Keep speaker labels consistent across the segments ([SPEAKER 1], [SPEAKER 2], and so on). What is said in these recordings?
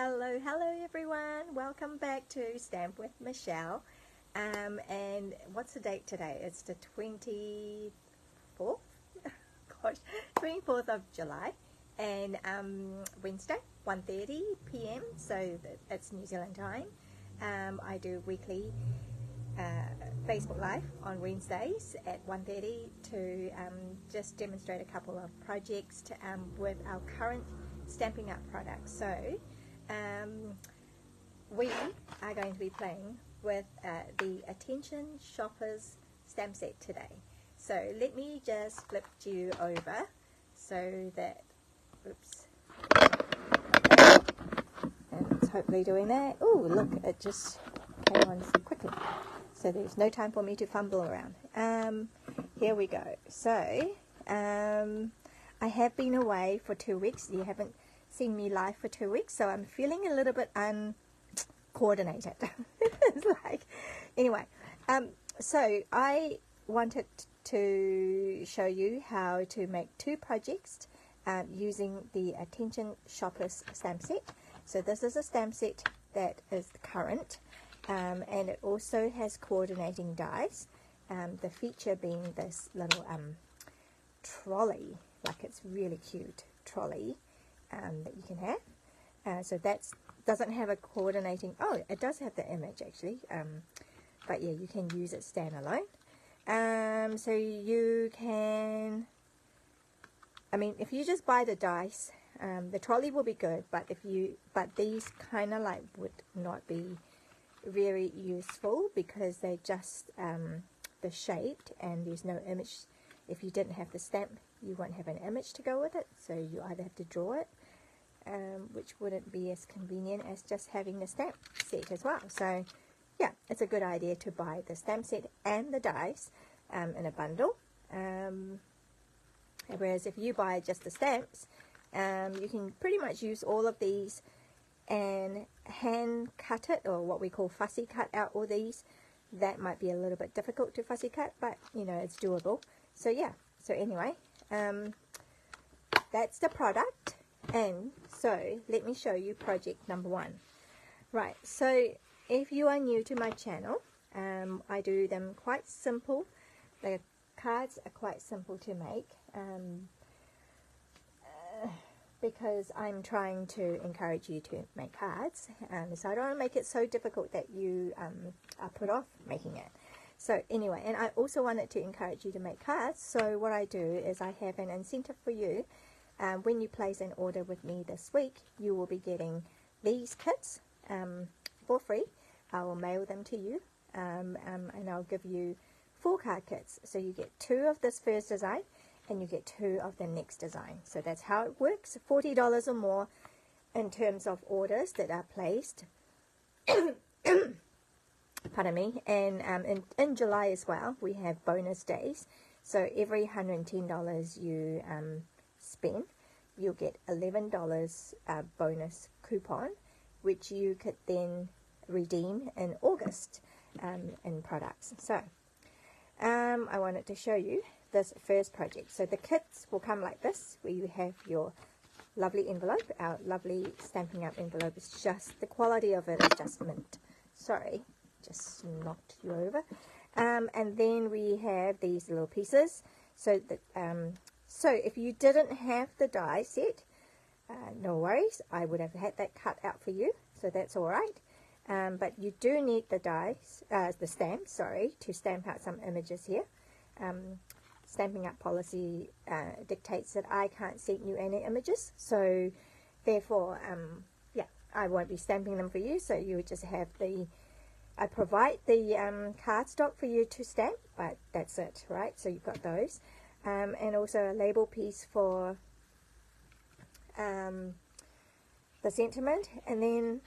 [SPEAKER 1] Hello everyone. Welcome back to Stamp with Michelle. And what's the date today? It's the 24th? Gosh, 24th of July. And Wednesday, 1:30 p.m. So that's New Zealand time. I do weekly Facebook Live on Wednesdays at 1:30 to just demonstrate a couple of projects with our current Stampin' Up products. So we are going to be playing with the Attention Shoppers stamp set today. So let me just flip you over so that, oops, and it's hopefully doing that. Oh, look, it just came on so quickly. So there's no time for me to fumble around. Here we go. So I have been away for 2 weeks. You haven't seen me live for 2 weeks, so I'm feeling a little bit uncoordinated. It's like, anyway, so I wanted to show you how to make 2 projects using the Attention Shoppers stamp set. So this is a stamp set that is current, and it also has coordinating dies. The feature being this little trolley, like it's really cute trolley that you can have. So that doesn't have a coordinating, oh, it does have the image actually, but yeah, you can use it standalone. So you can, I mean, if you just buy the dice, the trolley will be good, but these kind of like would not be very useful because they're just the shaped and there's no image. If you didn't have the stamp, you won't have an image to go with it, so you either have to draw it, which wouldn't be as convenient as just having the stamp set as well. So yeah, it's a good idea to buy the stamp set and the dies in a bundle. Whereas if you buy just the stamps, you can pretty much use all of these and hand cut it, or what we call fussy cut out all these. That might be a little bit difficult to fussy cut, but you know, it's doable. So yeah, so anyway, that's the product. And so let me show you project number 1. Right, so if you are new to my channel, I do them quite simple. The cards are quite simple to make because I'm trying to encourage you to make cards, so I don't want to make it so difficult that you are put off making it. So anyway, and I also wanted to encourage you to make cards, so what I do is I have an incentive for you. When you place an order with me this week, you will be getting these kits for free. I will mail them to you, and I'll give you 4 card kits. So you get 2 of this first design, and you get 2 of the next design. So that's how it works. $40 or more in terms of orders that are placed. Pardon me. And in July as well, we have bonus days. So every $110 you spend, you'll get $11 bonus coupon, which you could then redeem in August in products. So I wanted to show you this first project. So the kits will come like this, where you have your lovely envelope. Our lovely Stampin' Up envelope is just, the quality of it is just mint. Sorry, just knocked you over. And then we have these little pieces. So that so if you didn't have the die set, no worries, I would have had that cut out for you, so that's all right. But you do need the dies, the stamp, sorry, to stamp out some images here. Stamping Up policy dictates that I can't send you any images, so therefore, yeah, I won't be stamping them for you. So you would just have the, I provide the cardstock for you to stamp, but that's it, right? So you've got those, and also a label piece for the sentiment, and then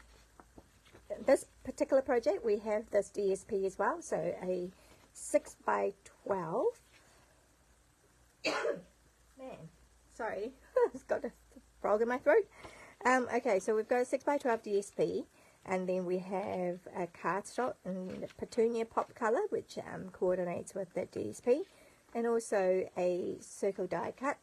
[SPEAKER 1] this particular project we have this DSP as well, so a 6x12. Man, sorry, I've got a frog in my throat. Okay, so we've got a 6x12 DSP, and then we have a cardstock in the Petunia Pop color, which coordinates with the DSP, and also a circle die cut.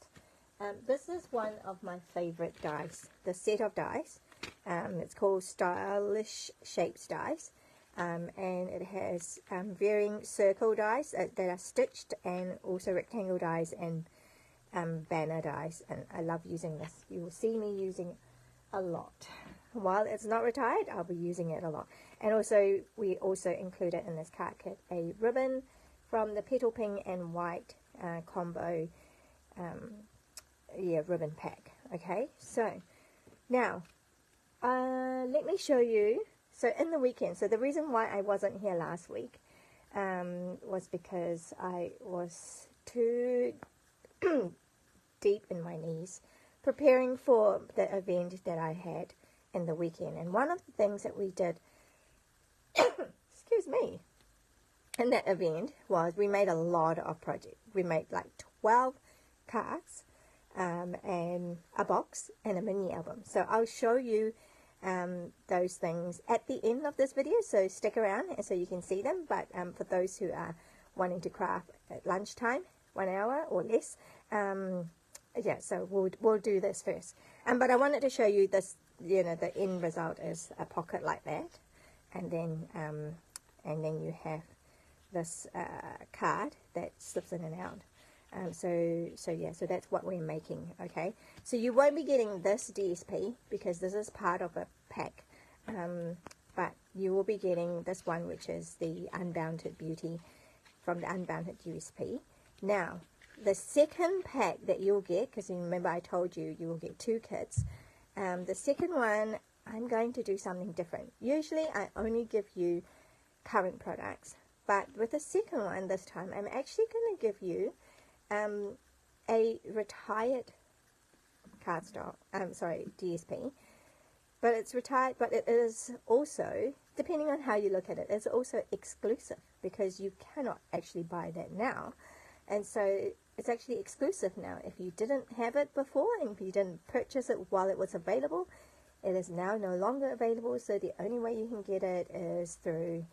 [SPEAKER 1] This is one of my favorite dies, the set of dies. It's called Stylish Shapes dies, and it has varying circle dies that are stitched, and also rectangle dies and banner dies. And I love using this. You will see me using it a lot. While it's not retired, I'll be using it a lot. And also, we also included in this card kit a ribbon from the Petal Pink and White combo ribbon pack. Okay, so now let me show you. So in the weekend, so the reason why I wasn't here last week was because I was too deep in my knees preparing for the event that I had in the weekend. And one of the things that we did excuse me, in that event was we made a lot of projects. We made like 12 cards and a box and a mini album. So I'll show you those things at the end of this video, so stick around and so you can see them. But for those who are wanting to craft at lunchtime, 1 hour or less, yeah, so we'll do this first. But I wanted to show you this, you know, the end result is a pocket like that, and then you have this card that slips in and out. So that's what we're making. Okay, so you won't be getting this DSP because this is part of a pack, but you will be getting this one, which is the Unbounded Beauty from the Unbounded USP. Now, the second pack that you'll get, because you remember I told you you will get 2 kits, the second one, I'm going to do something different. Usually I only give you current products, but with the second one this time, I'm actually going to give you a retired cardstock, DSP, but it's retired, but it is also, depending on how you look at it, it's also exclusive because you cannot actually buy that now. And so it's actually exclusive now. If you didn't have it before and if you didn't purchase it while it was available, it is now no longer available. So the only way you can get it is through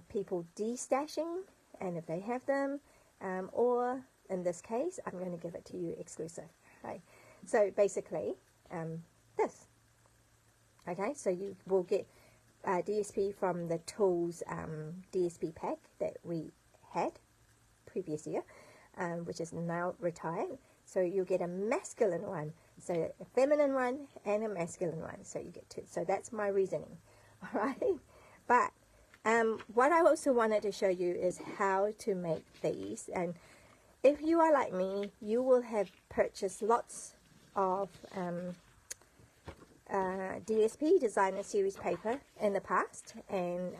[SPEAKER 1] people destashing, and if they have them, or in this case, I'm going to give it to you exclusive. Okay, so basically this. Okay, so you will get DSP from the Tools DSP pack that we had previous year, which is now retired. So you'll get a masculine one, so a feminine one and a masculine one, so you get 2. So that's my reasoning. All right, but what I also wanted to show you is how to make these. And if you are like me, you will have purchased lots of DSP, Designer Series paper, in the past, and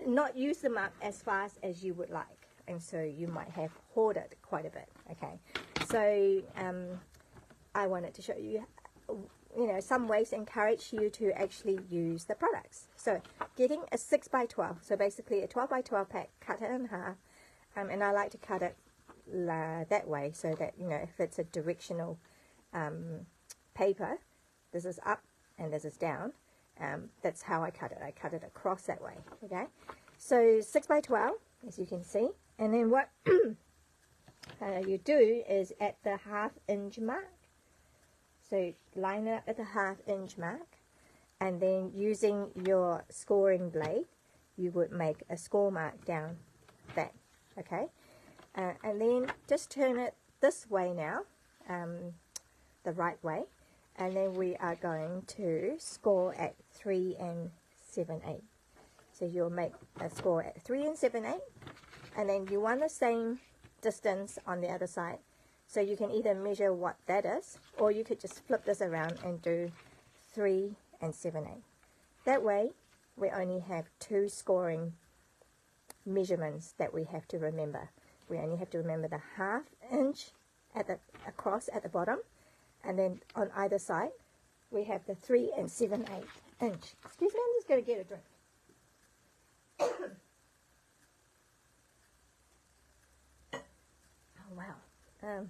[SPEAKER 1] not use them up as fast as you would like. And so you might have hoarded quite a bit. Okay, so I wanted to show you, some ways to encourage you to actually use the products. So getting a 6x12, so basically a 12x12 pack, cut it in half, and I like to cut it that way so that, if it's a directional paper, this is up and this is down, that's how I cut it. I cut it across that way. Okay, so 6x12, as you can see. And then what you do is at the 1/2 inch mark, so line it up at the 1/2 inch mark, and then using your scoring blade, you would make a score mark down that. Okay, and then just turn it this way now, the right way, and then we are going to score at 3 7/8. So you'll make a score at 3 7/8. And then you want the same distance on the other side. So you can either measure what that is, or you could just flip this around and do 3 7/8. That way, we only have 2 scoring measurements that we have to remember. We only have to remember the 1/2 inch across at the bottom, and then on either side, we have the 3 7/8 inch. Excuse me, I'm just going to get a drink. Wow.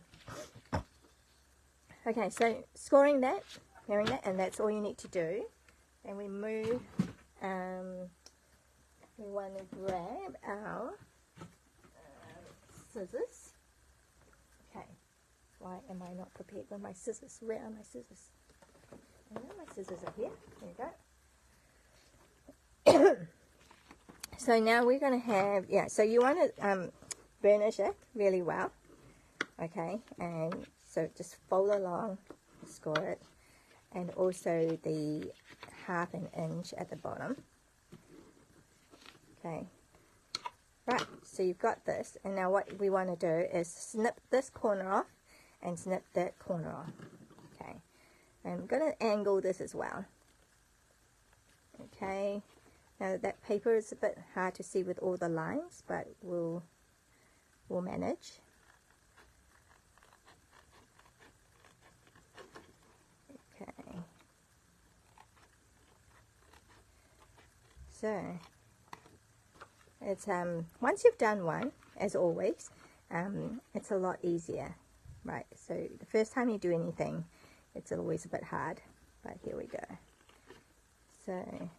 [SPEAKER 1] Okay, so scoring that, hearing that, and that's all you need to do. And we move, we want to grab our scissors. Okay, why am I not prepared with my scissors? Where are my scissors? My scissors are here. There you go. So now we're going to have, so you want to burnish it really well. Okay, and so just fold along, score it, and also the 1/2 inch at the bottom. Okay, right, so you've got this, and now what we want to do is snip this corner off and snip that corner off. Okay, I'm going to angle this as well. Okay, now that paper is a bit hard to see with all the lines, but we'll manage. Okay, so it's once you've done one, as always, it's a lot easier, right? So the first time you do anything, it's always a bit hard, but here we go. So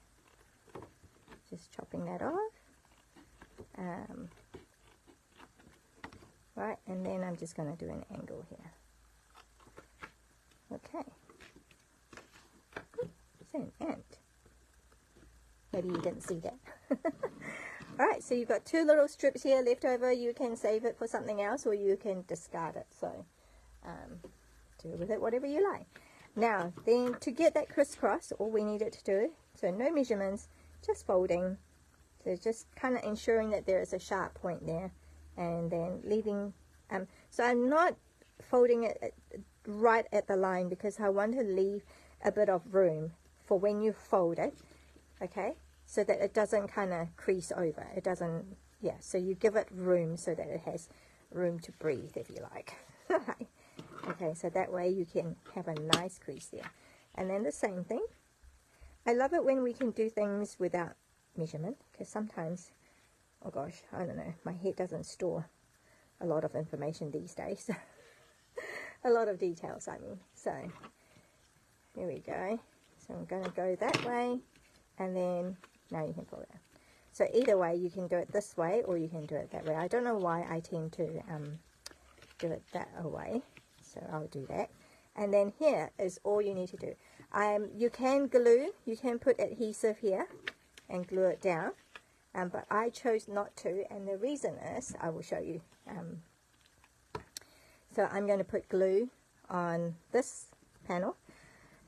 [SPEAKER 1] just chopping that off, right, and then I'm just going to do an angle here. Okay, it's an ant. Maybe you didn't see that. Alright, so you've got 2 little strips here left over. You can save it for something else, or you can discard it. So do with it whatever you like. Now, then to get that crisscross, all we need it to do, so no measurements, just folding. So just kind of ensuring that there is a sharp point there, and then leaving, so I'm not folding it right at the line because I want to leave a bit of room for when you fold it, okay, so that it doesn't kind of crease over. It doesn't, so you give it room so that it has room to breathe, if you like. Okay, so that way you can have a nice crease there. And then the same thing. I love it when we can do things without measurement, because sometimes, oh gosh, I don't know, my head doesn't store a lot of information these days. A lot of details, I mean. So here we go. So I'm going to go that way, and then now you can pull it out. So either way, you can do it this way or you can do it that way. I don't know why I tend to do it that way, so I'll do that. And then here is all you need to do. You can glue, you can put adhesive here and glue it down, but I chose not to, and the reason is, I will show you. So I'm going to put glue on this panel.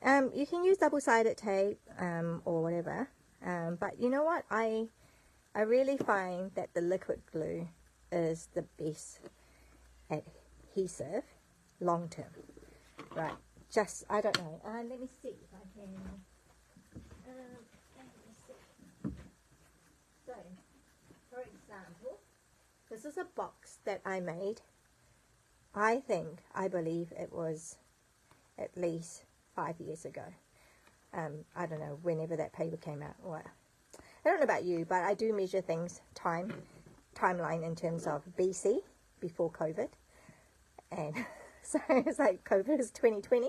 [SPEAKER 1] You can use double-sided tape or whatever, but you know what, I really find that the liquid glue is the best adhesive long term, right? Just, I don't know, let me see if I can, let me see. So, for example, this is a box that I made. I believe it was at least 5 years ago. I don't know, whenever that paper came out. Well, I don't know about you, but I do measure things, timeline in terms of BC, before COVID. And so it's like COVID is 2020.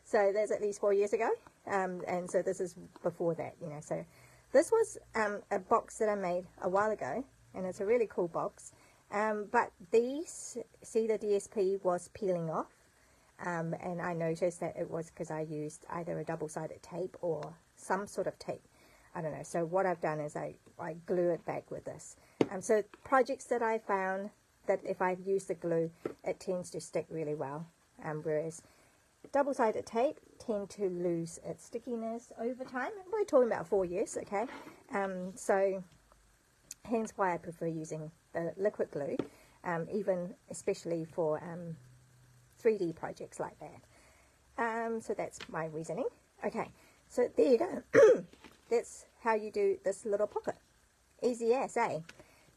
[SPEAKER 1] So that's at least 4 years ago. And so this is before that, you know. So this was a box that I made a while ago, and it's a really cool box. But these, see, the DSP was peeling off, and I noticed that it was because I used either a double-sided tape or some sort of tape. I don't know. So what I've done is I glue it back with this. So projects that I found that if I use the glue, it tends to stick really well, whereas double-sided tape tend to lose its stickiness over time. We're talking about 4 years, okay? So hence why I prefer using the liquid glue, even especially for 3D projects like that. So that's my reasoning. Okay, so there you go. That's how you do this little pocket. Easy as, eh?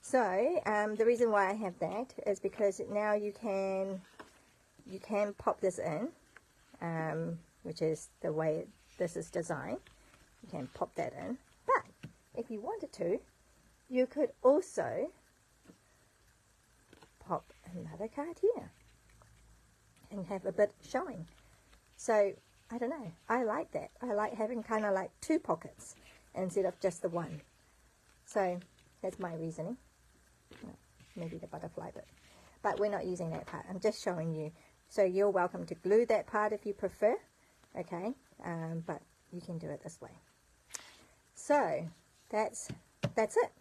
[SPEAKER 1] So the reason why I have that is because now you can pop this in, which is the way this is designed. You can pop that in, but if you wanted to, you could also pop another card here and have a bit showing. So I don't know, I like that. I like having kind of like 2 pockets instead of just the one. So that's my reasoning. Maybe the butterfly bit, but we're not using that part. I'm just showing you. So you're welcome to glue that part if you prefer, okay, but you can do it this way. So that's it.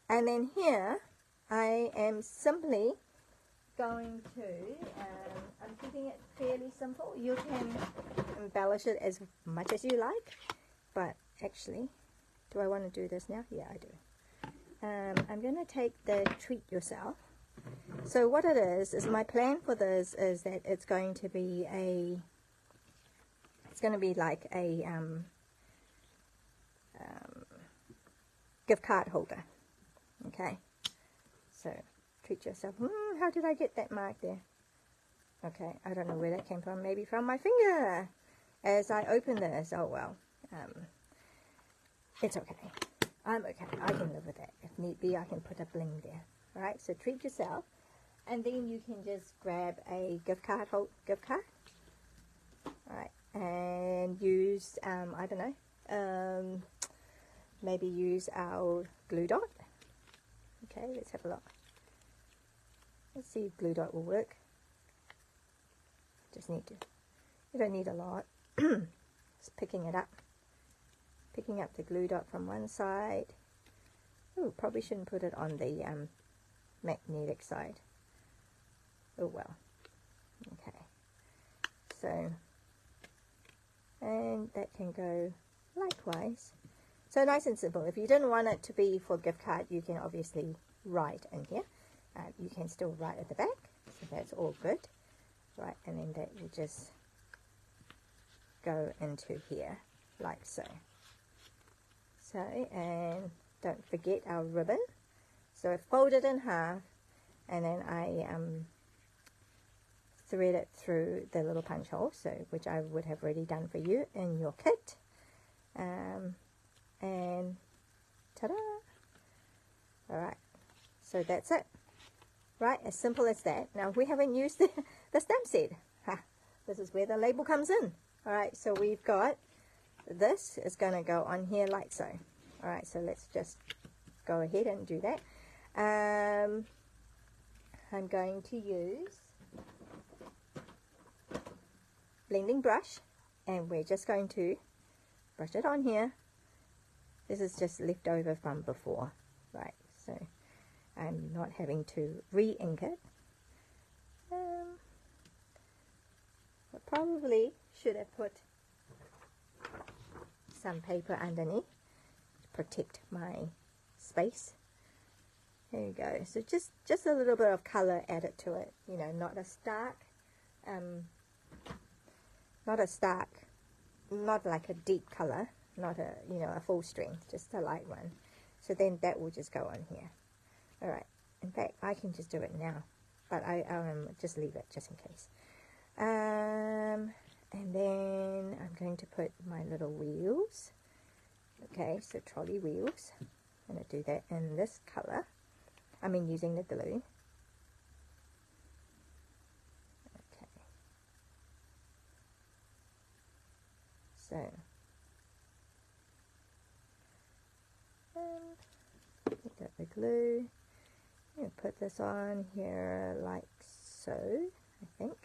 [SPEAKER 1] And then here I am simply going to, I'm keeping it fairly simple. You can embellish it as much as you like, but actually, do I want to do this now? Yeah, I do. I'm going to take the Treat Yourself. So what it is my plan for this is that it's going to be like a gift card holder. Okay, so Treat Yourself. How did I get that mark there? Okay, I don't know where that came from. Maybe from my finger as I open this. Oh well, it's okay. I'm okay. I can live with that. If need be, I can put a bling there. All right, so Treat Yourself, and then you can just grab a gift card. All right, and use I don't know. Maybe use our glue dot. Okay, let's have a look. Let's see if glue dot will work. Just need to, you don't need a lot. Just picking it up. Picking up the glue dot from one side. Oh, probably shouldn't put it on the magnetic side. Oh well. Okay. So, and that can go likewise. So nice and simple. If you didn't want it to be for gift card, you can obviously write in here. You can still write at the back, so that's all good. Right, and then that will just go into here, like so. So, and don't forget our ribbon. So I fold it in half, and then I thread it through the little punch hole, so which I would have already done for you in your kit. And ta-da! Alright, so that's it. Right, as simple as that. Now we haven't used the stamp set. This is where the label comes in. Alright, so we've got, this is going to go on here like so. Alright, so let's just go ahead and do that. I'm going to use blending brush, and we're just going to brush it on here. This is just left over from before, right? So I'm not having to re-ink it. I probably should have put some paper underneath to protect my space. There you go. So just a little bit of color added to it. You know, not a stark, not like a deep color. Not a, you know, a full strength, just a light one. So then that will just go on here. Alright, in fact, I can just do it now, but I'll just leave it just in case. And then I'm going to put my little wheels. Okay, so trolley wheels. I'm going to do that in this color. I mean, using the glue. Okay. So. We've got the glue. I'm going to put this on here like so, I think.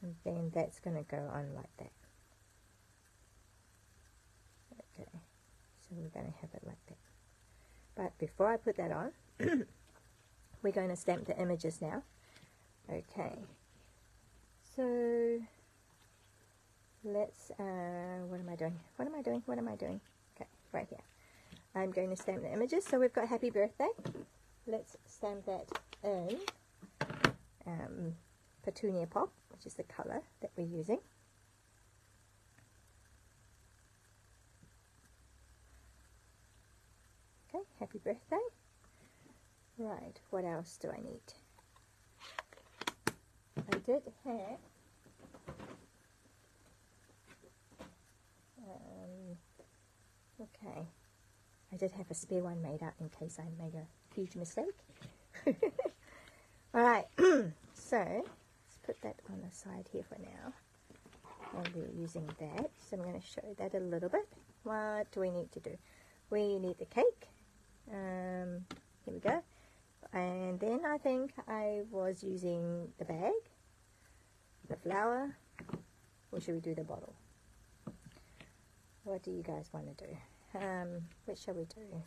[SPEAKER 1] And then that's going to go on like that. Okay, so we're going to have it like that. But before I put that on, we're going to stamp the images now. Okay, so let's, what am I doing? Okay, right here. I'm going to stamp the images. So we've got Happy Birthday. Let's stamp that in Petunia Pop, which is the color that we're using. Okay, Happy Birthday. Right, what else do I need? I did have okay, I did have a spare one made up in case I made a huge mistake. Alright, so let's put that on the side here for now. And we're using that, so I'm going to show that a little bit. What do we need to do? We need the cake. Here we go. And then I think I was using the bag, the flower, or should we do the bottle? What do you guys want to do? What shall we do?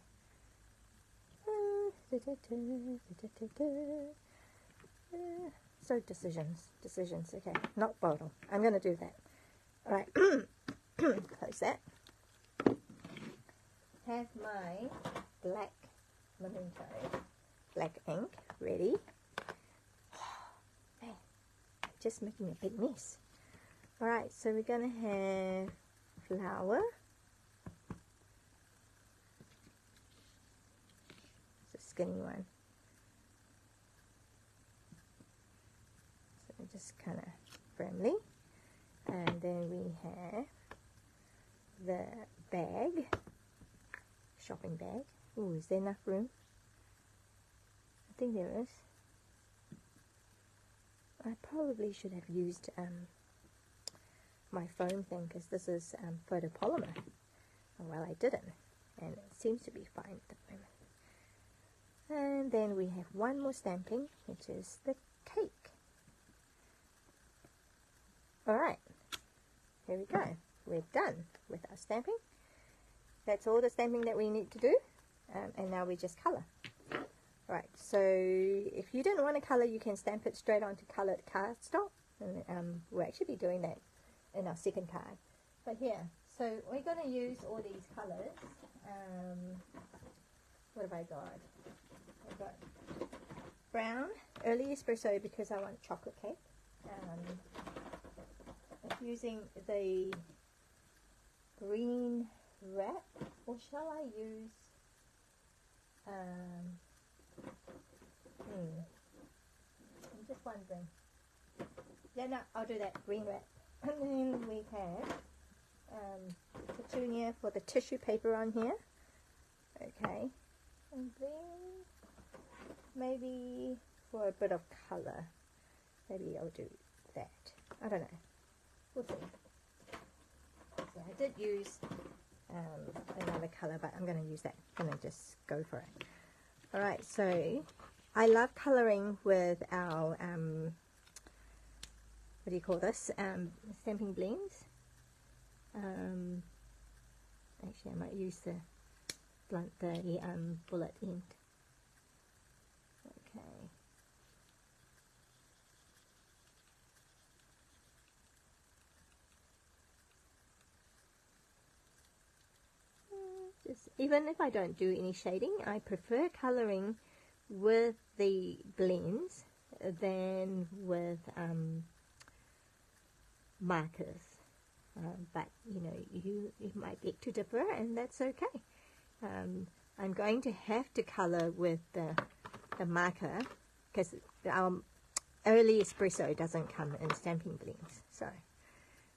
[SPEAKER 1] So decisions, okay, not bottle. I'm going to do that. All right, close that. Have my black memento, black ink ready. Man, just making a big mess. All right, so we're going to have flower. It's a skinny one. So just kind of firmly. And then we have the bag, shopping bag. Oh, is there enough room? I think there is. I probably should have used my foam thing, because this is photopolymer. Oh, well, I didn't, and it seems to be fine at the moment. And then we have one more stamping, which is the cake. Alright, here we go. We're done with our stamping. That's all the stamping that we need to do, and now we just colour. Right, so if you didn't want to colour, you can stamp it straight onto coloured cardstock, and we'll actually be doing that in our second card. But here, so we're going to use all these colours. What have I got? I've got brown, early espresso, because I want chocolate cake. I'm using the green wrap, or shall I use I'm just wondering. Yeah, no, I'll do that, green wrap. And then we have petunia for the tissue paper on here. Okay, and then maybe for a bit of colour, maybe I'll do that. I don't know, we'll see. So I did use another colour, but I'm going to use that. I'm going to just go for it. Alright, so I love colouring with our what do you call this, stamping blends. Actually, I might use the blunt, the bullet end. Okay. Just, even if I don't do any shading, I prefer colouring with the blends than with markers. But you know, you might get to differ, and that's okay. I'm going to have to colour with the marker, because our early espresso doesn't come in stamping blends, so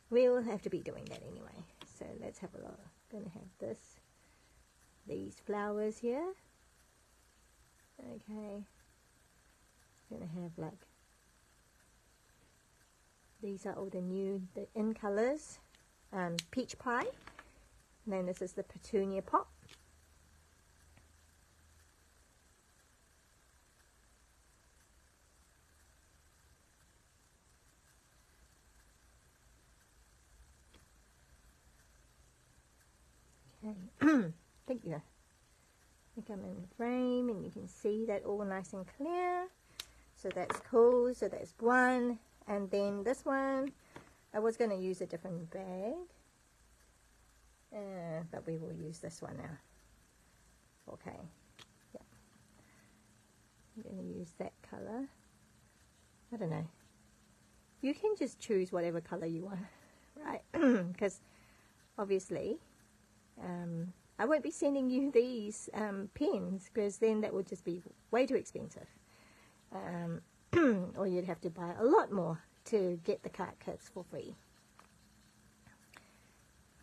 [SPEAKER 1] we will have to be doing that anyway. So let's have a look. I'm going to have these flowers here. Okay, I'm going to have like, these are all the in colours. Peach pie, and then this is the petunia pop. Okay, thank you. I think I'm in the frame, and you can see that all nice and clear. So that's cool. So that's one, and then this one, I was going to use a different bag, but we will use this one now. Okay, yeah. I'm going to use that colour. I don't know. You can just choose whatever colour you want, right? Because obviously, I won't be sending you these pens, because then that would just be way too expensive. Or you'd have to buy a lot more to get the card kits for free.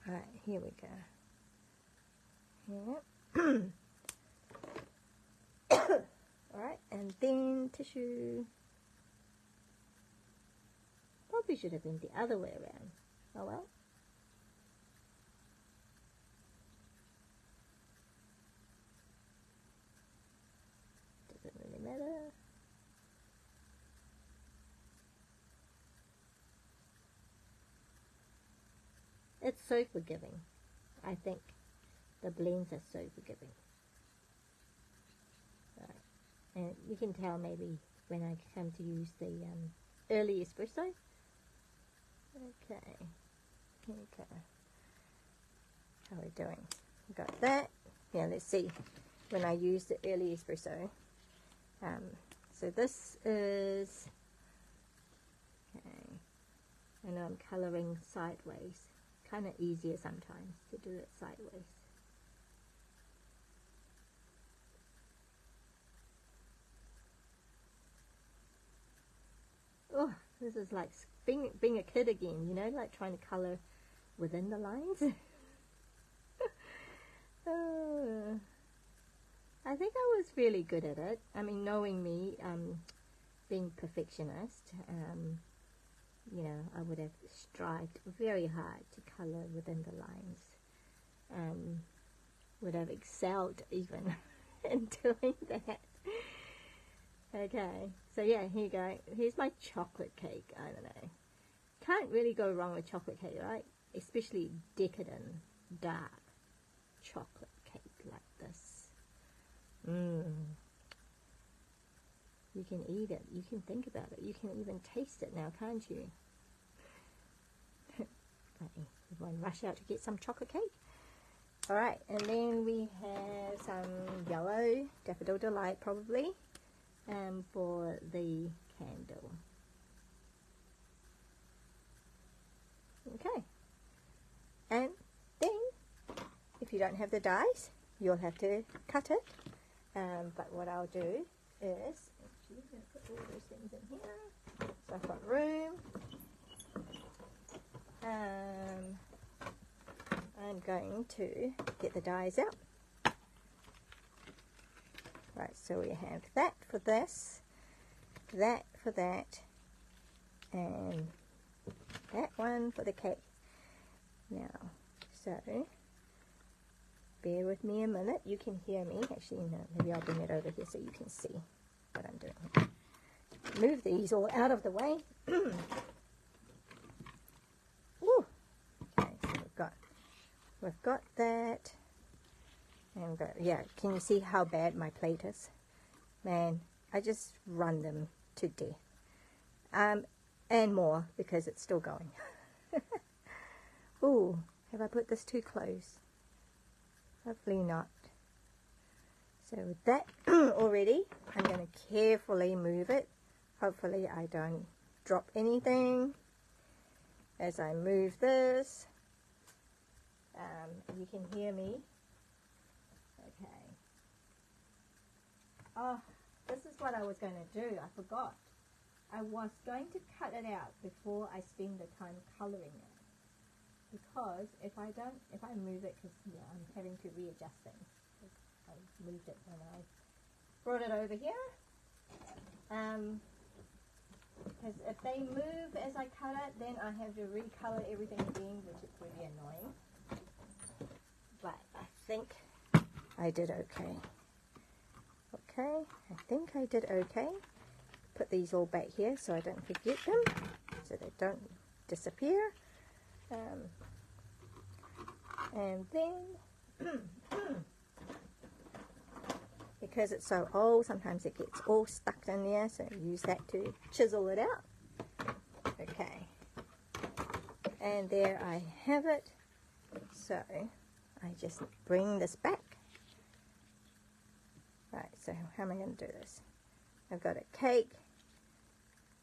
[SPEAKER 1] Alright, here we go. Yeah. Alright, and then tissue. Probably should have been the other way around. Oh well. Doesn't really matter. It's so forgiving. I think the blends are so forgiving. Right. And you can tell maybe when I come to use the early espresso. Okay. How are we doing? Got that. Yeah, let's see. When I use the early espresso. So this is, okay, I know I'm colouring sideways. Kind of easier sometimes to do it sideways. Oh, this is like being a kid again, you know, like trying to colour within the lines. I think I was really good at it. I mean, knowing me, being perfectionist, you know, I would have strived very hard to colour within the lines. Would have excelled even in doing that. Okay, so yeah, here you go. Here's my chocolate cake. I don't know. Can't really go wrong with chocolate cake, right? Especially decadent, dark chocolate cake like this. You can eat it. You can think about it. You can even taste it now, can't you? Everyone rush out to get some chocolate cake. Alright, and then we have some yellow Daffodil Delight probably for the candle. Okay, and then if you don't have the dies, you'll have to cut it. But what I'll do is, actually, I'm going to put all those things in here, so I've got room. I'm going to get the dies out. Right, so we have that for this, that for that, and that one for the cake. Now, so bear with me a minute. You can hear me. Actually, no, maybe I'll bring it over here so you can see what I'm doing. Move these all out of the way. Ooh. Okay, so we've got that. And yeah, can you see how bad my plate is? Man, I just run them to death. And more, because it's still going. Ooh, have I put this too close? Hopefully not. So with that already, I'm going to carefully move it. Hopefully I don't drop anything as I move this. You can hear me. Okay. Oh, this is what I was going to do. I forgot. I was going to cut it out before I spend the time colouring it. Because if I move it, because yeah, I'm having to readjust things. I moved it when I brought it over here. Because if they move as I cut it, then I have to recolor everything again, which is pretty annoying. But I think I did okay. Okay, I think I did okay. Put these all back here so I don't forget them, so they don't disappear. And then, because it's so old, sometimes it gets all stuck in there, so use that to chisel it out. Okay, and there I have it. So I just bring this back. Right, so how am I going to do this? I've got a cake,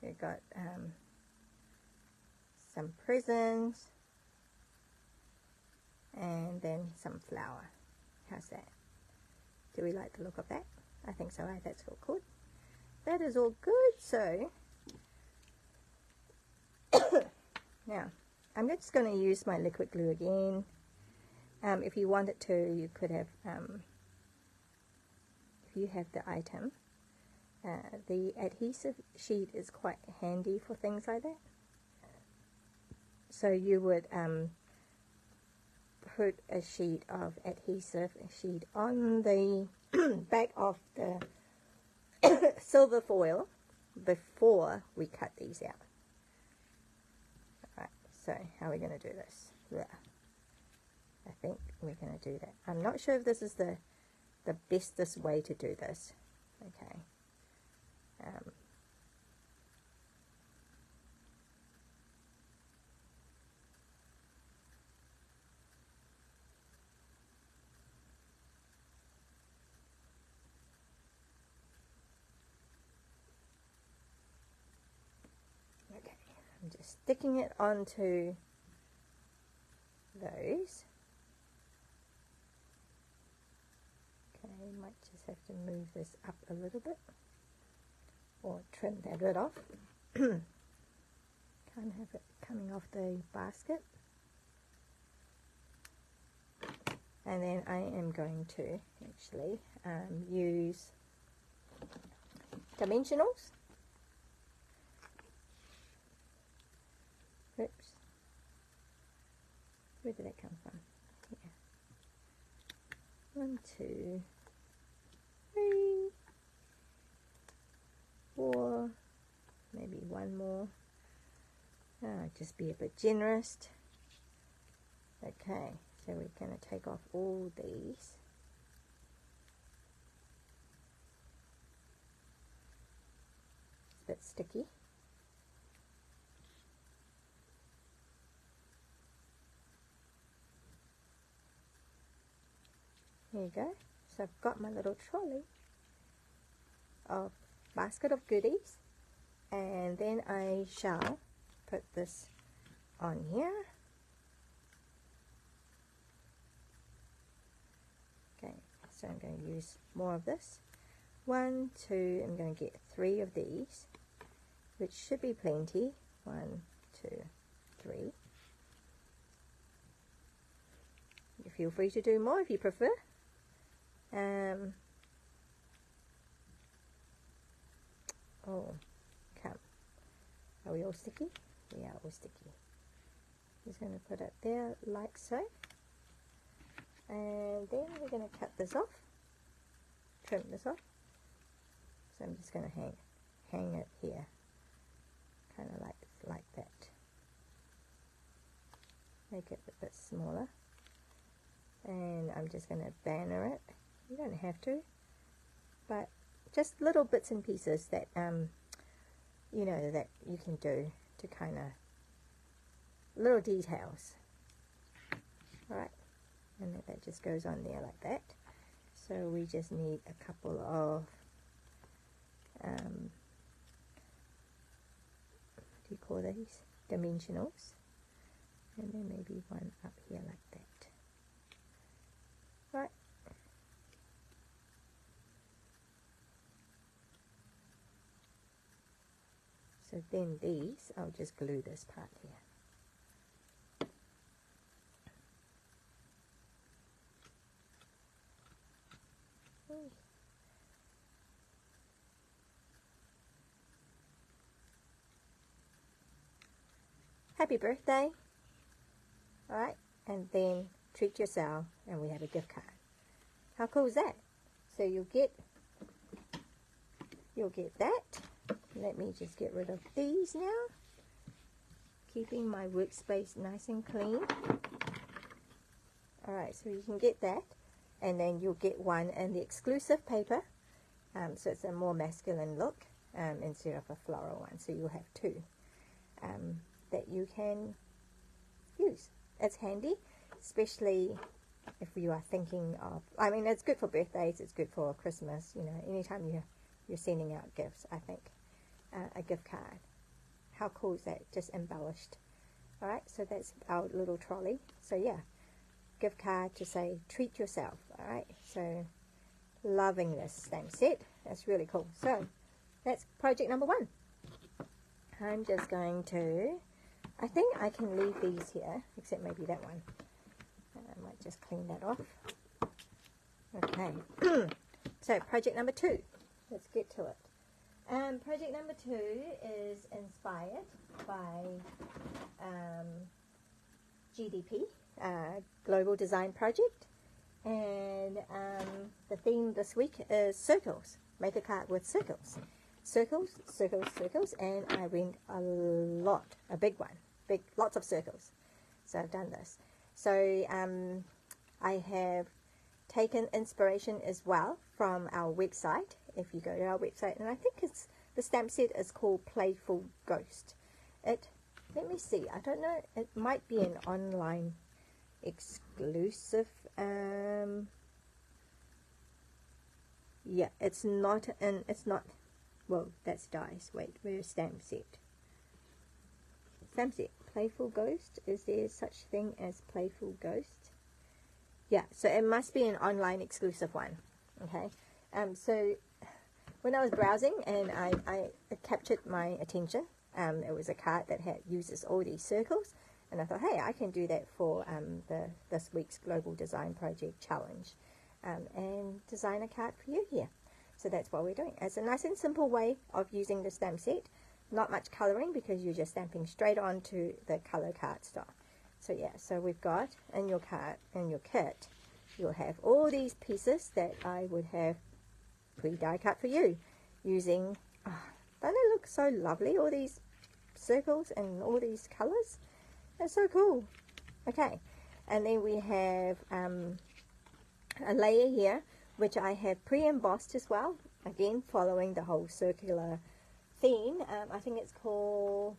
[SPEAKER 1] I've got some presents, and then some flour. How's that? Do we like the look of that? I think so, right? That's all good. That is all good. So now I'm just going to use my liquid glue again. If you wanted to, you could have, if you have the item, the adhesive sheet is quite handy for things like that. So you would put a sheet of adhesive sheet on the back of the silver foil before we cut these out. Alright, so how are we going to do this? Yeah. we're going to do that. I'm not sure if this is the bestest way to do this. Okay. Okay, I'm just sticking it onto those. Okay, might just have to move this up a little bit or trim that bit off. Can't have it coming off the basket. And then I am going to actually use dimensionals. Oops. Where did that come from? Here. 1, 2, 3, 4, maybe one more. Just be a bit generous. Okay, so we're going to take off all these. It's a bit sticky. Here you go. So I've got my little trolley of basket of goodies, and then I shall put this on here. Okay, so I'm going to use more of this. 1, 2, I'm going to get 3 of these, which should be plenty. 1, 2, 3. You feel free to do more if you prefer. Oh, come. Are we all sticky? We are all sticky. Just going to put it there like so. And then we're going to cut this off. Trim this off. So I'm just going to hang it here. Kind of like that. Make it a bit smaller. And I'm just going to banner it. You don't have to, but just little bits and pieces that you know, that you can do to kind of little details. All right, and that just goes on there like that. So we just need a couple of what do you call these? Dimensionals, and then maybe one up here like that. Right. So then these, I'll just glue this part here. Happy birthday. Alright, and then treat yourself, and we have a gift card. How cool is that? So you'll get that. Let me just get rid of these now, keeping my workspace nice and clean. Alright, so you can get that, and then you'll get one in the exclusive paper, so it's a more masculine look instead of a floral one. So you'll have 2 that you can use. It's handy, especially if you are thinking of, I mean, it's good for birthdays, it's good for Christmas, you know, anytime you're sending out gifts. I think a gift card, how cool is that? Just embellished. Alright, so that's our little trolley. So yeah, gift card to say treat yourself. Alright, so loving this stamp set. That's really cool. So that's project number 1. I'm just going to, I think I can leave these here, except maybe that one. I might just clean that off. Okay, so project number 2. Let's get to it. Project number 2 is inspired by GDP, Global Design Project, and the theme this week is circles. Make a card with circles. Circles, circles, circles, and I went a big one, lots of circles. So I've done this. So I have taken inspiration as well from our website. If you go to our website, and I think it's the stamp set is called Playful Ghost. Let me see, I don't know, it might be an online exclusive. Yeah, it's not, well, that's dies. Wait, where's stamp set? Stamp set, Playful Ghost. Is there such thing as Playful Ghost? Yeah, so it must be an online exclusive one. Okay, so when I was browsing and it captured my attention. It was a card that uses all these circles, and I thought, hey, I can do that for this week's Global Design Project Challenge, and design a card for you here. So that's what we're doing. It's a nice and simple way of using the stamp set. Not much colouring because you're just stamping straight onto the colour cardstock. So yeah, so we've got in your card, in your kit, you'll have all these pieces that I would have pre-die cut for you using, don't they look so lovely, all these circles and all these colours? That's so cool. Okay, and then we have a layer here which I have pre-embossed as well, again following the whole circular theme. I think it's called,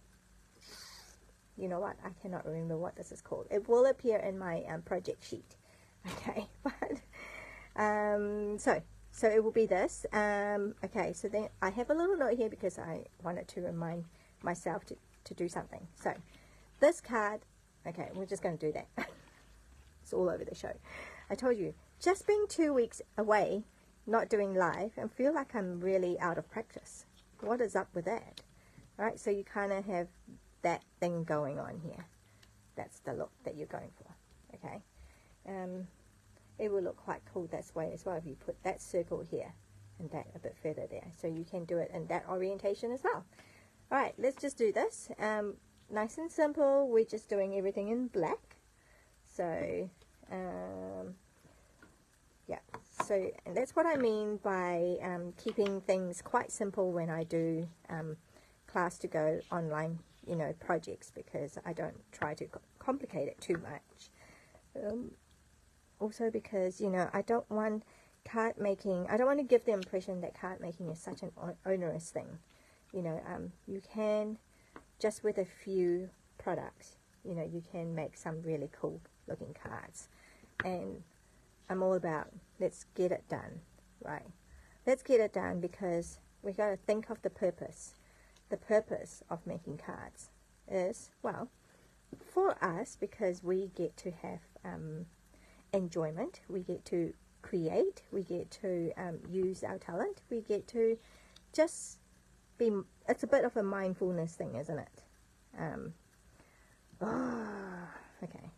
[SPEAKER 1] you know what, I cannot remember what this is called. It will appear in my project sheet. Okay, but so it will be this. Okay, so then I have a little note here because I wanted to remind myself to do something. So this card, okay, we're just going to do that. It's all over the show. I told you, just being 2 weeks away, not doing live, and feel like I'm really out of practice. What is up with that? All right, so you kind of have that thing going on here. That's the look that you're going for. Okay. It will look quite cool this way as well if you put that circle here and that a bit further there. So you can do it in that orientation as well. Alright, let's just do this. Nice and simple. We're just doing everything in black. So, yeah. So and that's what I mean by keeping things quite simple when I do class to go online, you know, projects, because I don't try to complicate it too much. Also because, you know, I don't want card making, I don't want to give the impression that card making is such an onerous thing. You know, you can, just with a few products, you know, you can make some really cool looking cards. And I'm all about, let's get it done, right? Let's get it done because we got to think of the purpose. The purpose of making cards is, well, for us, because we get to have enjoyment, we get to create, we get to use our talent, we get to just be, it's a bit of a mindfulness thing, isn't it? Okay,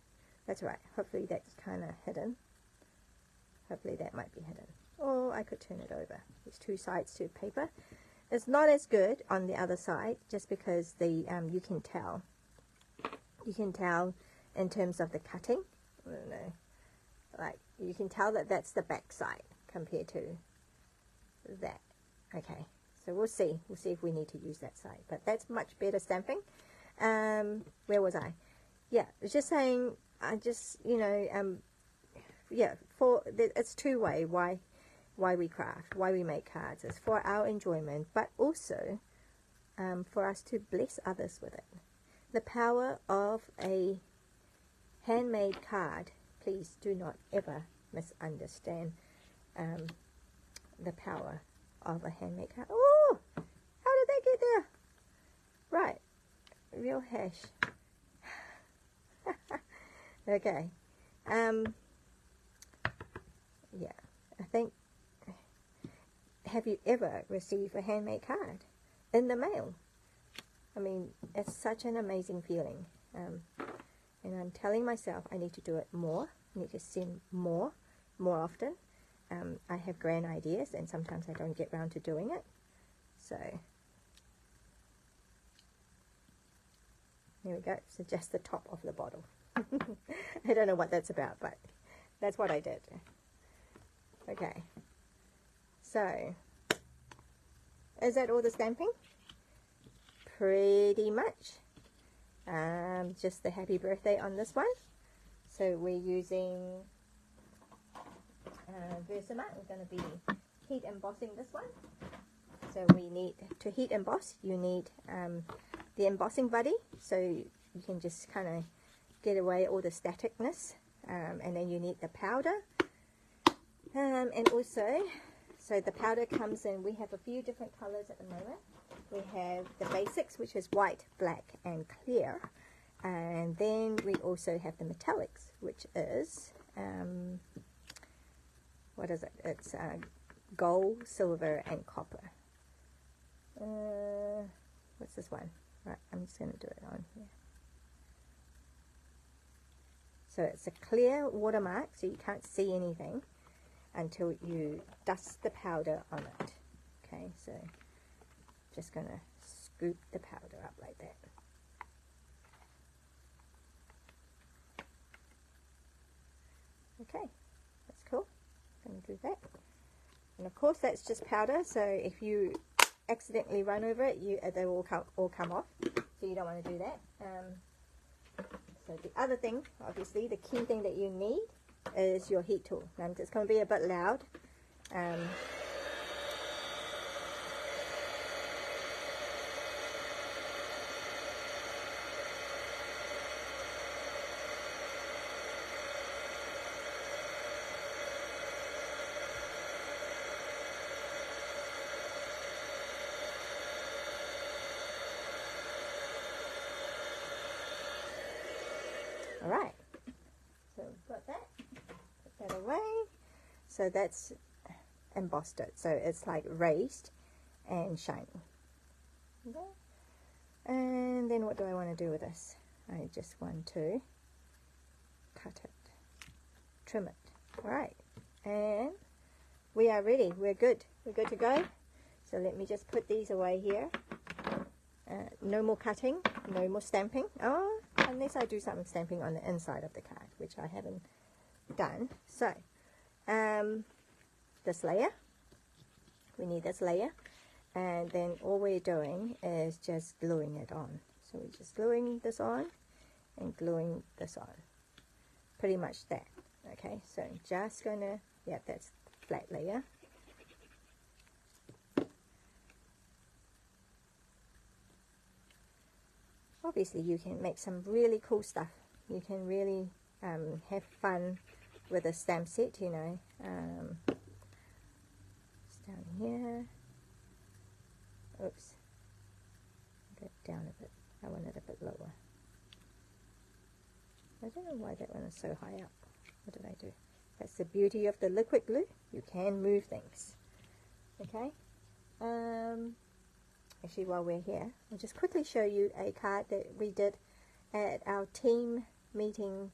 [SPEAKER 1] that's right. Hopefully that's kind of hidden. Hopefully that might be hidden. Or I could turn it over. There's two sides to paper. It's not as good on the other side just because the you can tell in terms of the cutting. I don't know. Like, you can tell that that's the back side compared to that. Okay, so we'll see if we need to use that side, but that's much better stamping. Where was I? Yeah, I was just saying, I just, you know, yeah, it's two-way why we craft, why we make cards. It's for our enjoyment, but also for us to bless others with it. The power of a handmade card. Please do not ever misunderstand the power of a handmade card. Oh, how did that get there? Right, real hash. Okay. Yeah, I think, have you ever received a handmade card in the mail? I mean, it's such an amazing feeling. And I'm telling myself I need to do it more. I need to send more often. I have grand ideas and sometimes I don't get around to doing it. So, here we go. So just the top of the bottle. I don't know what that's about, but that's what I did. Okay. So, is that all the stamping? Pretty much. Just the happy birthday on this one. So we're using Versamark. We're going to be heat embossing this one. So we need, to heat emboss, you need the embossing buddy, so you can just kind of get away all the staticness, and then you need the powder, and also, so the powder comes in, we have a few different colors at the moment. We have the basics, which is white, black and clear, and then we also have the metallics, which is what is it? It's gold, silver and copper. What's this one? Right, I'm just going to do it on here. So it's a clear watermark, so you can't see anything until you dust the powder on it. Okay, so just going to scoop the powder up like that. Okay, that's cool. Going to do that. And of course that's just powder, so if you accidentally run over it, they will all come off, so you don't want to do that. So the other thing, obviously, the key thing that you need is your heat tool. Now it's going to be a bit loud. Alright, so we've got that, put that away. So that's embossed it, so it's like raised and shiny. Okay. And then what do I want to do with this? I just want to cut it, trim it. Alright, and we are ready, we're good to go. So let me just put these away here. No more cutting, no more stamping. Oh, unless I do some stamping on the inside of the card, which I haven't done. So, this layer, we need this layer, and then all we're doing is just gluing it on. So we're just gluing this on and gluing this on. Pretty much that. Okay, so just gonna, yeah, that's the flat layer. Obviously you can make some really cool stuff. You can really have fun with a stamp set, you know. It's down here. Oops. Go down a bit. I want it a bit lower. I don't know why that one is so high up. What did I do? That's the beauty of the liquid glue. You can move things. Okay. Actually, while we're here, I'll just quickly show you a card that we did at our team meeting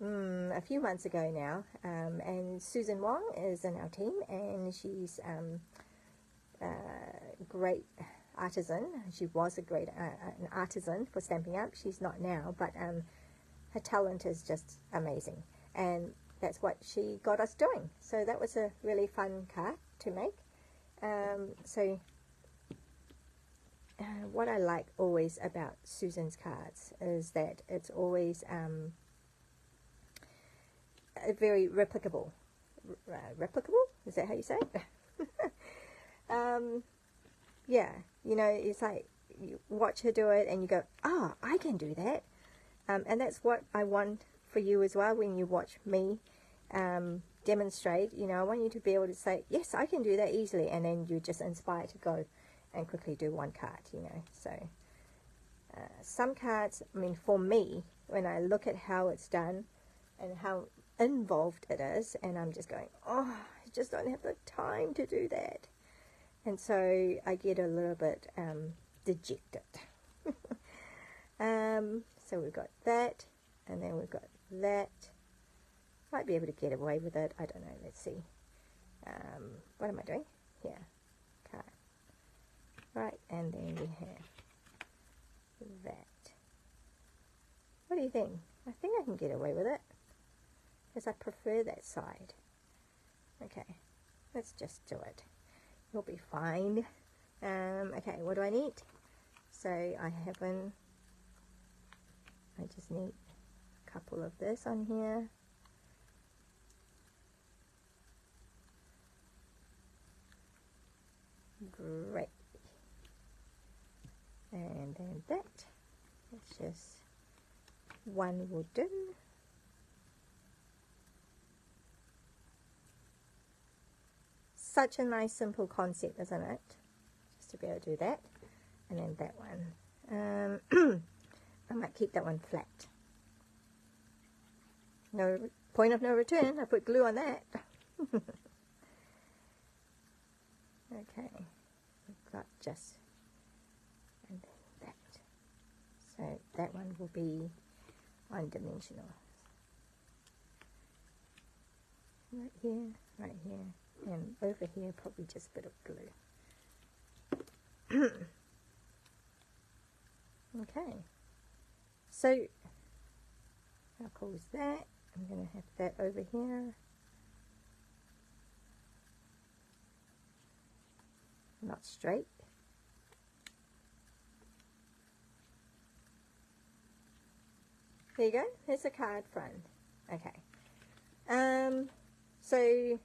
[SPEAKER 1] a few months ago now. And Susan Wong is in our team, and she's a great artisan. She was a great an artisan for Stampin' Up. She's not now, but her talent is just amazing. And that's what she got us doing. So that was a really fun card to make. What I like always about Susan's cards is that it's always very replicable. Replicable? Is that how you say it? Yeah, you know, it's like you watch her do it and you go, oh, I can do that. And that's what I want for you as well when you watch me demonstrate. You know, I want you to be able to say, yes, I can do that easily, and then you're just inspired to go and quickly do one card, you know. So some cards, I mean, for me, when I look at how it's done and how involved it is, and I'm just going, oh, I just don't have the time to do that. And so I get a little bit dejected. So we've got that, and then we've got that. Might be able to get away with it, I don't know, let's see. What am I doing? Here, card. Right, and then we have that. What do you think? I think I can get away with it, because I prefer that side. Okay, let's just do it. You'll be fine. Okay, what do I need? So I just need a couple of this on here. Great. And then that, it's just one will do. Such a nice simple concept, isn't it? Just to be able to do that. And then that one. I might keep that one flat. No point of no return. I put glue on that. Okay, we've got just and then that. So that one will be one-dimensional. Right here, and over here probably just a bit of glue. Okay, so how cool is that? I'm going to have that over here. Not straight. There you go. Here's a card front. Okay. So, you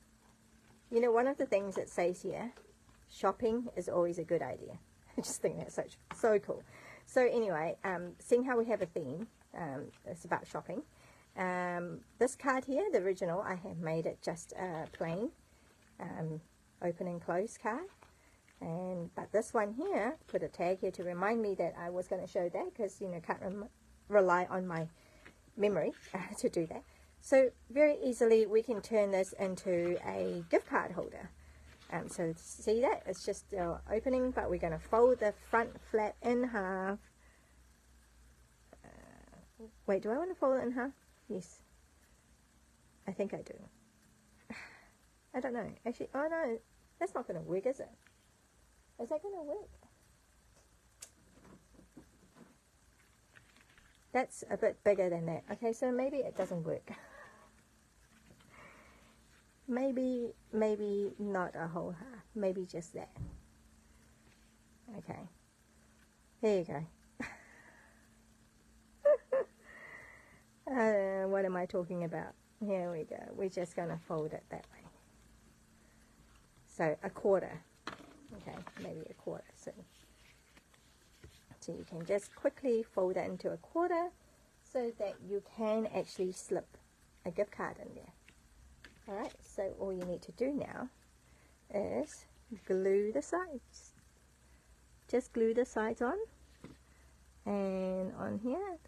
[SPEAKER 1] know, one of the things it says here, shopping is always a good idea. I just think that's so cool. So anyway, seeing how we have a theme, it's about shopping. This card here, the original, I have made it just a plain open and close card. But this one here, put a tag here to remind me that I was going to show that, because, you know, can't rely on my memory to do that. So very easily we can turn this into a gift card holder. So see that? It's just opening, but we're going to fold the front flap in half. Wait, do I want to fold it in half? Yes. I think I do. I don't know. Actually, oh no, that's not going to work, is it? Is that going to work? That's a bit bigger than that. Okay, so maybe it doesn't work. Maybe not a whole half. Maybe just that. Okay. There you go. What am I talking about? Here we go. We're just going to fold it that way. So a quarter. Okay, maybe a quarter. So you can just quickly fold it into a quarter so that you can actually slip a gift card in there. Alright, so all you need to do now is glue the sides. Just glue the sides on, and on here,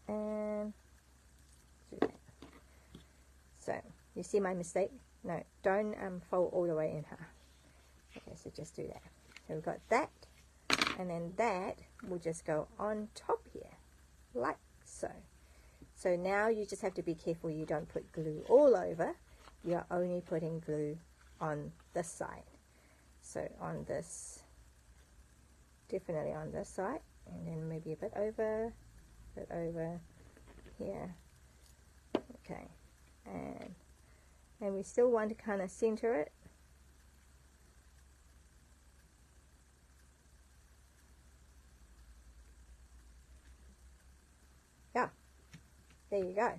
[SPEAKER 1] and do that. So, you see my mistake? No, don't fold all the way in half. Okay, so just do that. So we've got that, and then that will just go on top here, like so. So now you just have to be careful you don't put glue all over. You're only putting glue on this side. So on this, definitely on this side, and then maybe a bit over here. Okay, and we still want to kind of center it. Yeah, there you go.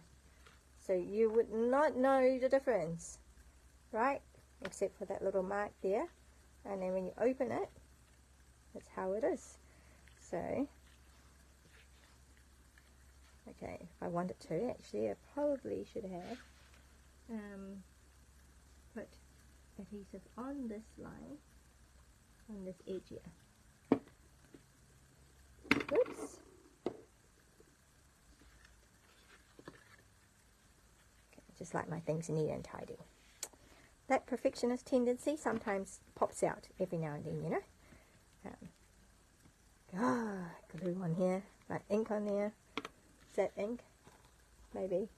[SPEAKER 1] So you would not know the difference, right? Except for that little mark there. And then when you open it, that's how it is. So, okay, if I wanted to, actually, I probably should have put adhesive on this line, on this edge here. Oops. Just like my things neat and tidy. That perfectionist tendency sometimes pops out every now and then, you know. Glue on here, like ink on there. Is that ink? Maybe.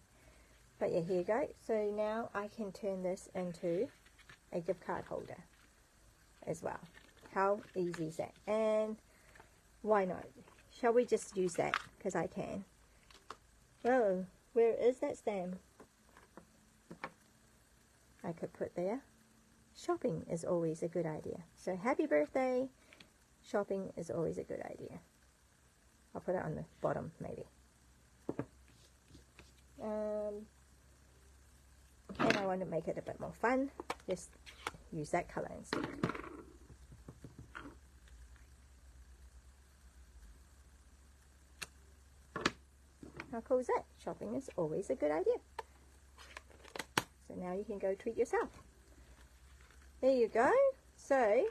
[SPEAKER 1] But yeah, here you go. So now I can turn this into a gift card holder as well. How easy is that? And why not? Shall we just use that? Because I can. Oh, where is that stamp? I could put there, shopping is always a good idea. So happy birthday, shopping is always a good idea. I'll put it on the bottom maybe. And I want to make it a bit more fun, just use that color instead. simple as that. Shopping is always a good idea. So now you can go treat yourself. There you go. So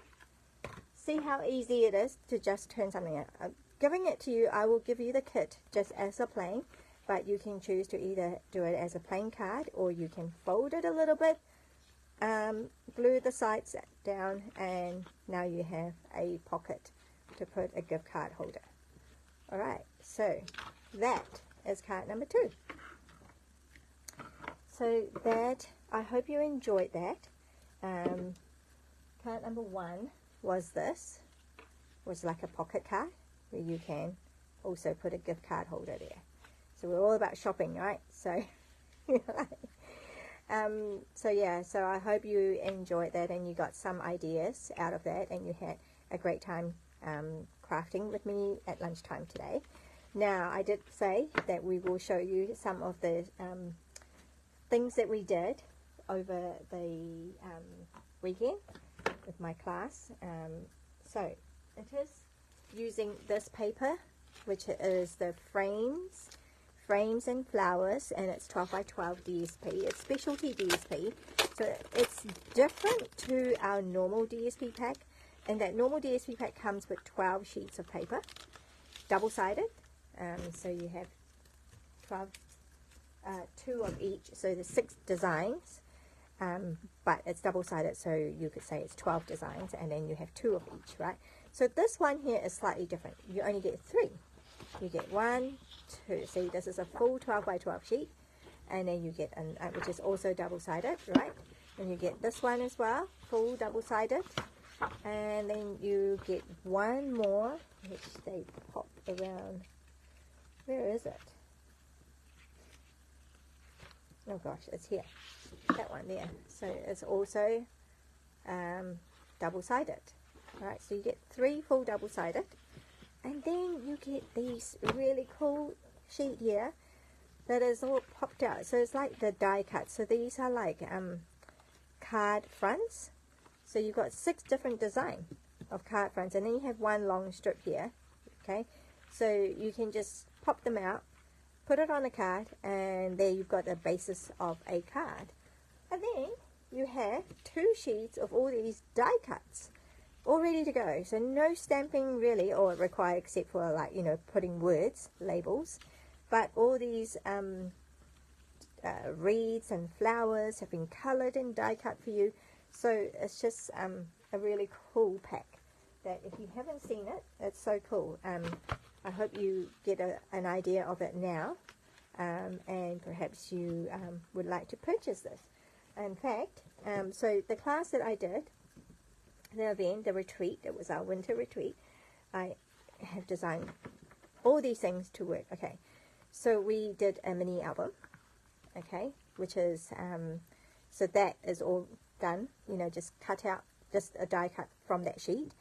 [SPEAKER 1] see how easy it is to just turn something out. I'm giving it to you. I will give you the kit just as a plain, but you can choose to either do it as a plain card, or you can fold it a little bit, glue the sides down, and now you have a pocket to put a gift card holder. Alright, so that is card number 2. So that, I hope you enjoyed that. Card number 1 was like a pocket card where you can also put a gift card holder there. So we're all about shopping, right? So so yeah, so I hope you enjoyed that and you got some ideas out of that, and you had a great time crafting with me at lunchtime today. Now, I did say that we will show you some of the things that we did over the weekend with my class. So it is using this paper, which is the frames and flowers, and it's 12 by 12 DSP. It's specialty DSP, so it's different to our normal DSP pack. And that normal DSP pack comes with 12 sheets of paper, double-sided. So you have 12, 2 of each, so there's 6 designs, but it's double-sided, so you could say it's 12 designs, and then you have 2 of each, right? So this one here is slightly different. You only get 3. You get 1, 2. See, this is a full 12 by 12 sheet, and then you get which is also double-sided, right? And you get this one as well, full double-sided, and then you get one more, which they pop around. Where is it? Oh gosh, it's here. That one there. So it's also double-sided. Alright, so you get 3 full double-sided. And then you get these really cool sheet here that is all popped out. So it's like the die cut. So these are like card fronts. So you've got 6 different designs of card fronts, and then you have one long strip here. Okay, so you can just pop them out, put it on a card, and there you've got the basis of a card. And then you have 2 sheets of all these die cuts all ready to go. So no stamping really or required, except for, like, you know, putting words, labels. But all these reeds and flowers have been colored and die cut for you. So it's just a really cool pack that if you haven't seen it, it's so cool. I hope you get an idea of it now, and perhaps you would like to purchase this. In fact, so the class that I did, the event, the retreat, it was our winter retreat, I have designed all these things to work. Okay, so we did a mini album, okay, which is, so that is all done, you know, just cut out, just a die cut from that sheet.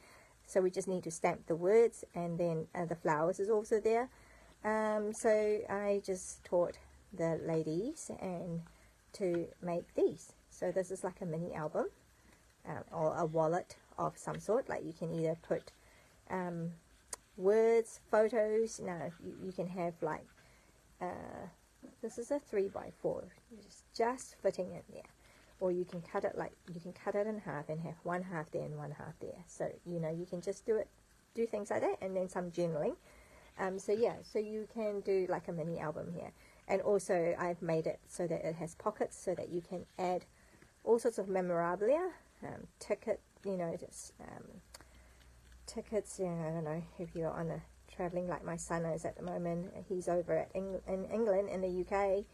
[SPEAKER 1] So we just need to stamp the words, and then the flowers is also there. So I just taught the ladies and to make these. So this is like a mini album, or a wallet of some sort. Like you can either put words, photos. No, you can have like this is a 3 by 4, just fitting in there. Or you can cut it in half and have one half there and one half there. So, you know, you can just do things like that, and then some journaling. So yeah, so you can do like a mini album here. And also I've made it so that it has pockets, so that you can add all sorts of memorabilia, ticket, you know, just tickets. You know, I don't know if you're on a traveling like my son is at the moment. He's over at in England, in the UK.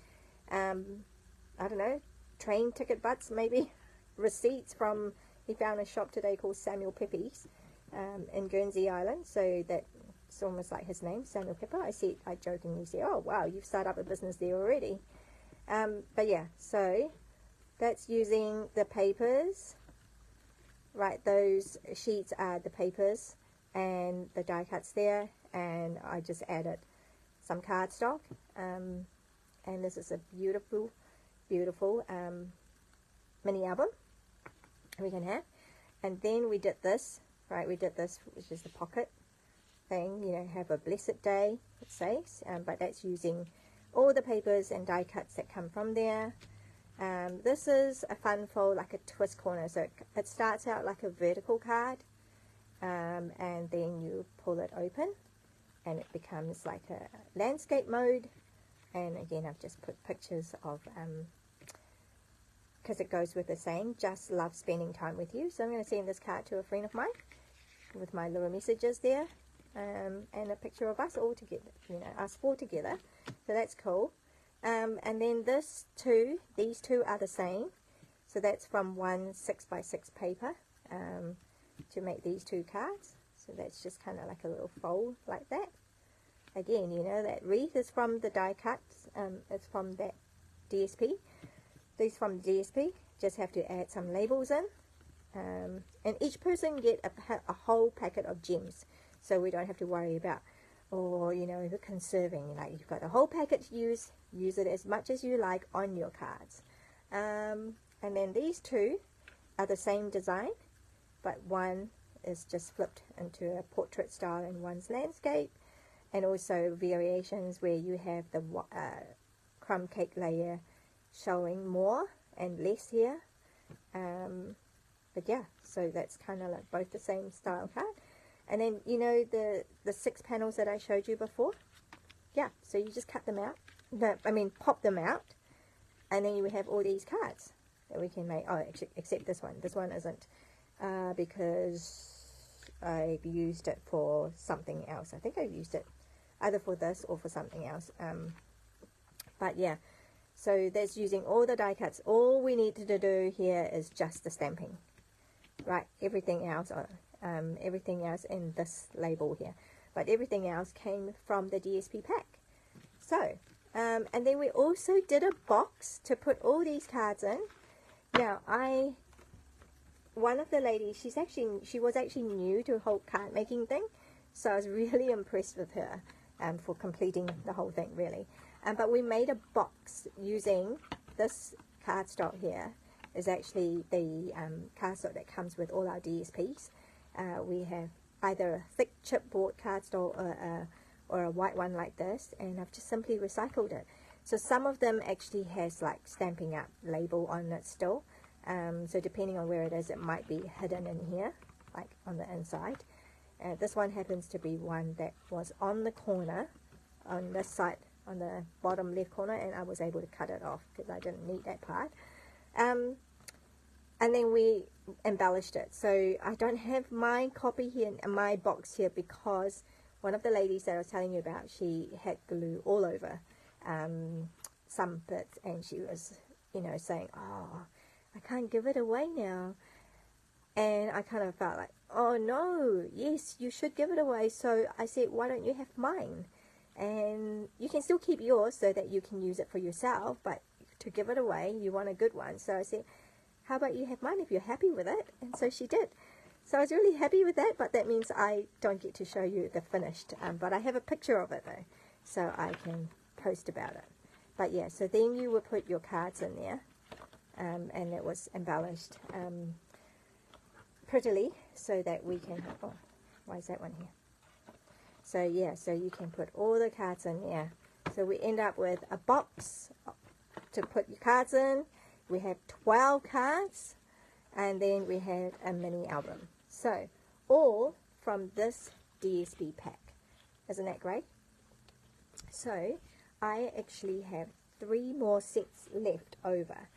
[SPEAKER 1] I don't know. Train ticket butts, maybe receipts from, he found a shop today called Samuel Pepys in Guernsey Island, so that's almost like his name, Samuel Pepper. I jokingly say, oh wow, you've started up a business there already. But yeah, so that's using the papers, right? Those sheets are the papers and the die cuts there, and I just added some cardstock, and this is a beautiful mini album we can have. And then we did this, right? We did this, which is the pocket thing, you know, have a blessed day, it says, but that's using all the papers and die cuts that come from there. This is a fun fold, like a twist corner, so it starts out like a vertical card, and then you pull it open and it becomes like a landscape mode. And again, I've just put pictures of, because it goes with the saying, just love spending time with you. So I'm going to send this card to a friend of mine with my little messages there, and a picture of us all together, you know, us four together. So that's cool. And then these two are the same. So that's from one 6x6 paper to make these two cards. So that's just kind of like a little fold like that. Again, you know, that wreath is from the die cuts. It's from that DSP. These from the DSP. Just have to add some labels in. And each person get a whole packet of gems. So we don't have to worry about, or, you know, the conserving. Like, you've got a whole packet to use. Use it as much as you like on your cards. And then these two are the same design, but one is just flipped into a portrait style and one's landscape. And also variations where you have the crumb cake layer showing more and less here. But yeah, so that's kind of like both the same style card. And then, you know, the 6 panels that I showed you before? Yeah, so you just cut them out. No, I mean, pop them out. And then you have all these cards that we can make. Oh, actually, except this one. This one isn't, because I've used it for something else. I think I've used it either for this or for something else. But yeah, so that's using all the die cuts. All we need to do here is just the stamping. Right, everything else in this label here. But everything else came from the DSP pack. So, and then we also did a box to put all these cards in. Now, one of the ladies, she was actually new to the whole card making thing. So I was really impressed with her for completing the whole thing, really. But we made a box using this cardstock here. Is actually the cardstock that comes with all our DSPs. We have either a thick chipboard cardstock or a white one like this, and I've just simply recycled it. So some of them actually has like Stampin' Up label on it still. So depending on where it is, it might be hidden in here, like on the inside. This one happens to be one that was on the corner, on this side, on the bottom left corner, and I was able to cut it off because I didn't need that part. And then we embellished it. So I don't have my copy here, my box here, because one of the ladies that I was telling you about, she had glue all over some bits, and she was, you know, saying, oh, I can't give it away now. And I kind of felt like, oh no, yes, you should give it away. So I said, why don't you have mine? And you can still keep yours so that you can use it for yourself, but to give it away, you want a good one. So I said, how about you have mine if you're happy with it? And so she did. So I was really happy with that, but that means I don't get to show you the finished. But I have a picture of it though, so I can post about it. But yeah, so then you would put your cards in there, and it was embellished prettily so that we can, oh, why is that one here? So yeah, so you can put all the cards in there. So we end up with a box to put your cards in. We have 12 cards, and then we have a mini album. So all from this DSP pack. Isn't that great? So I actually have 3 more sets left over.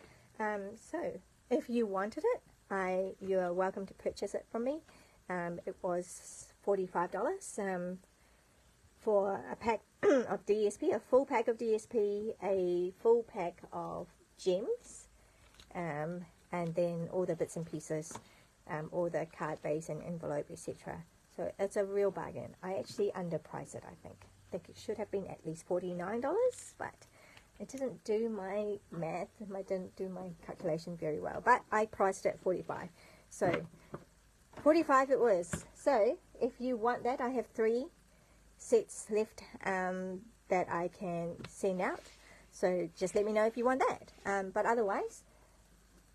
[SPEAKER 1] So if you wanted it, you are welcome to purchase it from me. It was $45 for a pack of DSP, a full pack of DSP, a full pack of gems, and then all the bits and pieces, all the card base and envelope, etc. So it's a real bargain. I actually underpriced it, I think. I think it should have been at least $49, but it didn't do my math, I didn't do my calculation very well, but I priced it at $45. So $45 it was. So if you want that, I have 3 sets left that I can send out. So just let me know if you want that. But otherwise,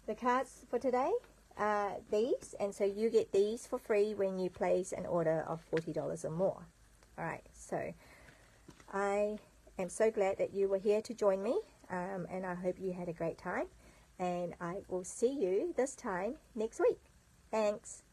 [SPEAKER 1] the cards for today are these, and so you get these for free when you place an order of $40 or more. Alright, so I am so glad that you were here to join me, and I hope you had a great time, and I will see you this time next week. Thanks.